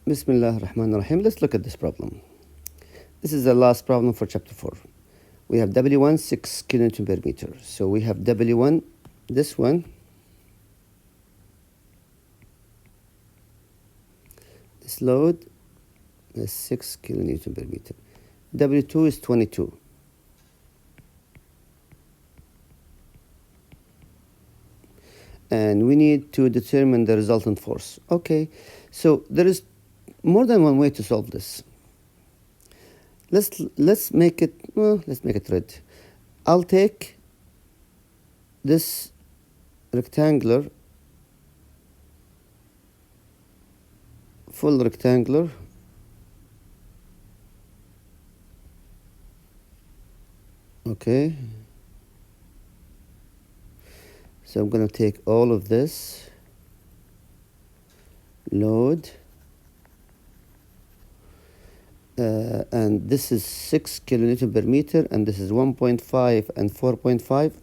Bismillah ar-Rahman ar-Rahim. Let's look at this problem. This is the last problem for chapter 4. We have W1 6 kilonewton per meter. So we have W1, this one. This load is 6 kilonewton per meter. W2 is 22. And we need to determine the resultant force. Okay, so there is more than one way to solve this. Let's make it red. I'll take this rectangular, full rectangular, okay. So I'm going to take all of this load, and this is 6 kilonewton per meter, and this is 1.5 and 4.5,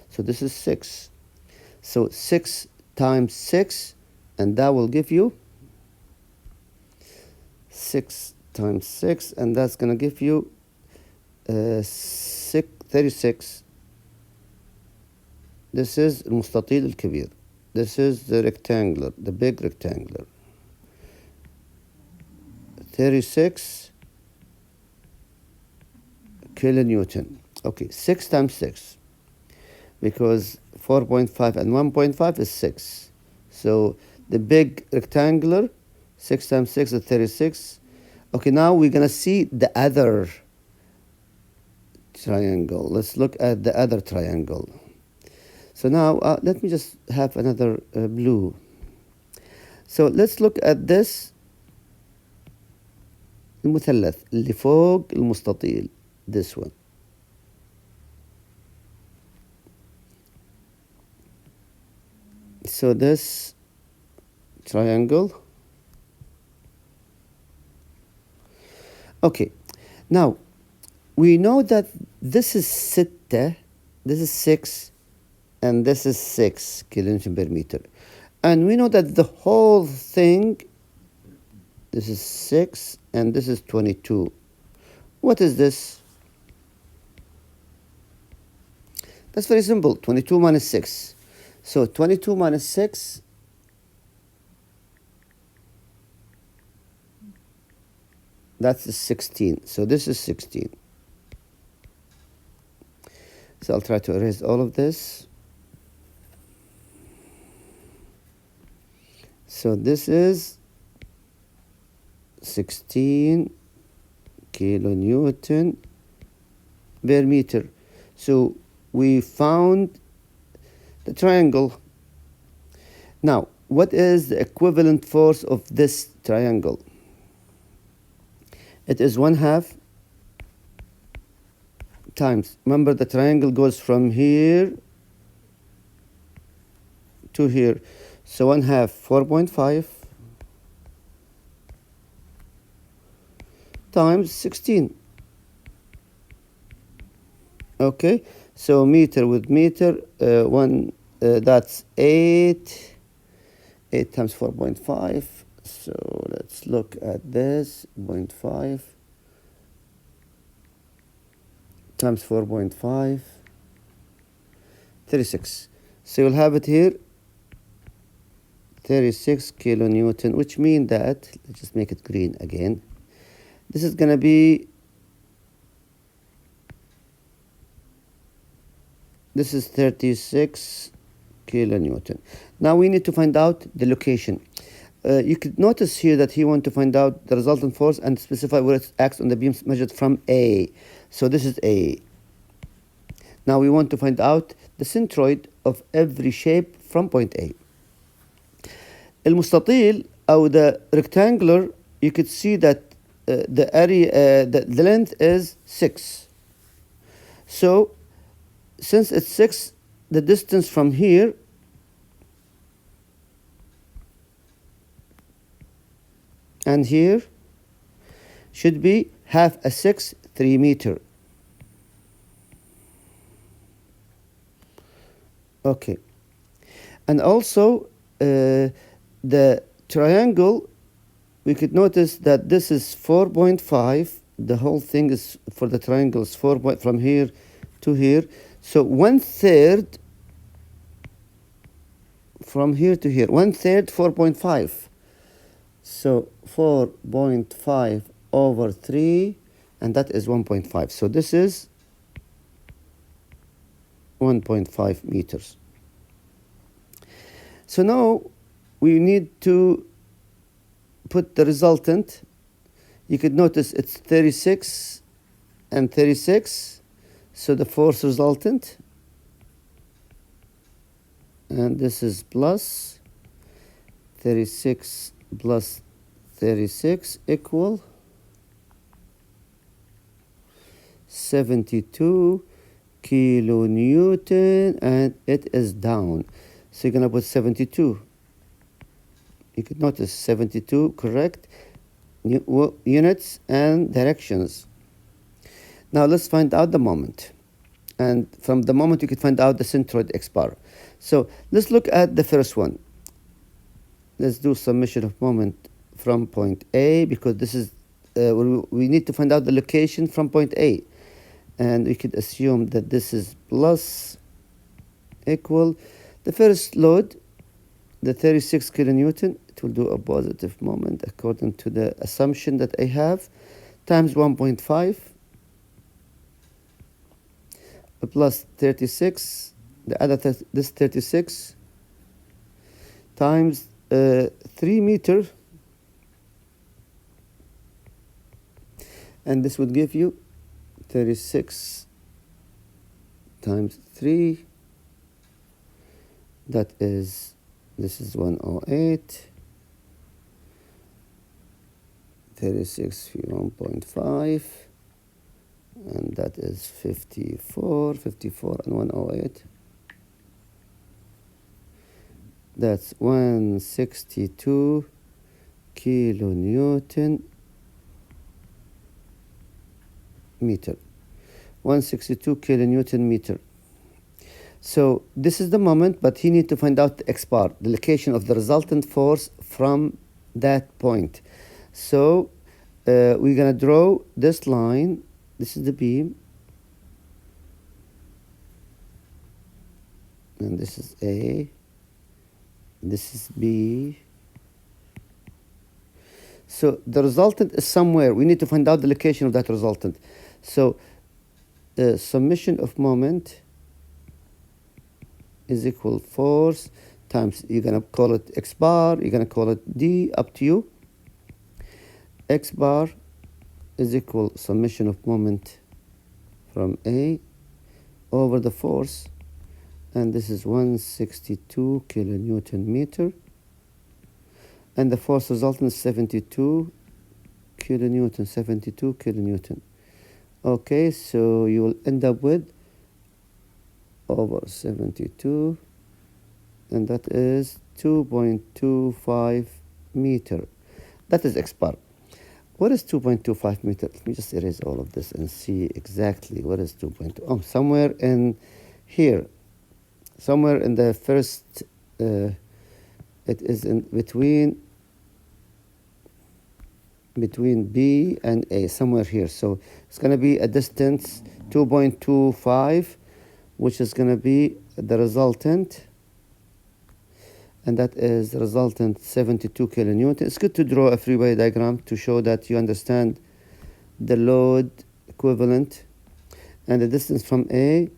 so this is 6. So 6 times 6, and that will give you 6 times 6, and that's going to give you 36. This is المستطيل الكبير. This is the rectangular, the big rectangular. 36 kilonewton. Okay, 6 times 6. Because 4.5 and 1.5 is 6. So the big rectangular, 6 times 6 is 36. Okay, now we're going to see the other triangle. Let's look at the other triangle. So now let me just have another blue. So let's look at this المثلث اللي فوق المستطيل, this one. So this triangle. Okay, now we know that this is 6, this is 6, and this is 6 kilonewton per meter. And we know that the whole thing, this is 6, and this is 22. What is this? That's very simple. 22 minus 6. So 22 minus 6, that's 16. So this is 16. So I'll try to erase all of this. So this is 16 kilonewton per meter. So we found the triangle. Now, what is the equivalent force of this triangle? It is 1/2 times. Remember, the triangle goes from here to here. So 1/2, 4.5 times 16. Okay, so meter with meter, that's 8. 8 times 4.5. So let's look at this. 0.5 times 4.5, 36. So you'll have it here, 36 kilonewton, which means that, let's just make it green again. This is going to be, this is 36 kilonewton. Now we need to find out the location. You could notice here that he wants to find out the resultant force and specify where it acts on the beams measured from A. So this is A. Now we want to find out the centroid of every shape from point A. المستطيل أو the rectangular, you could see that the area, the length is 6. So since it's 6, the distance from here and here should be half a 6, 3 meter. Okay. And also the triangle we could notice that this is 4.5. The whole thing is for the triangle is 4 from here to here. So 1/3 from here to here. 1/3 4.5. So 4.5 over 3, and that is 1.5. So this is 1.5 meters. So now we need to put the resultant. You could notice it's 36 and 36. So the force resultant, and this is plus 36 plus 36 equal 72 kilonewton, and it is down. So you're going to put 72. You could notice 72 correct units and directions. Now let's find out the moment. And from the moment you could find out the centroid X bar. So let's look at the first one. Let's do summation of moment from point A, because this is we need to find out the location from point A. And we could assume that this is plus equal the first load, the 36 kilonewton. It will do a positive moment according to the assumption that I have, times 1.5 plus 36, the other this 36 times 3 meter, and this would give you 36 times 3, that is, this is 108, 36 1.5, and that is 54 and 108. That's 162 kilonewton meter. 162 kilonewton meter. So this is the moment, but he needs to find out the X bar, the location of the resultant force from that point. So we're going to draw this line. This is the beam, and this is A, this is B. So the resultant is somewhere. We need to find out the location of that resultant. So the summation of moment is equal force times, you're going to call it X bar, you're going to call it D, up to you. X bar is equal summation of moment from A over the force, and this is 162 kilonewton meter, and the force resultant is 72 kilonewton. Okay, so you will end up with over 72, and that is 2.25 meter. That is X bar. What is 2.25 meter? Let me just erase all of this and see exactly what is 2.2. Oh, somewhere in here, somewhere in the first, it is in between B and A, somewhere here. So it's going to be a distance 2.25, which is going to be the resultant, and that is the resultant 72 kilonewton. It's good to draw a free-body diagram to show that you understand the load equivalent, and the distance from A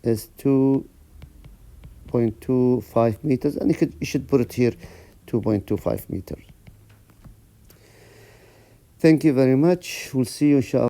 is 2.25 meters, and you should put it here, 2.25 meters. Thank you very much. We'll see you, inshallah.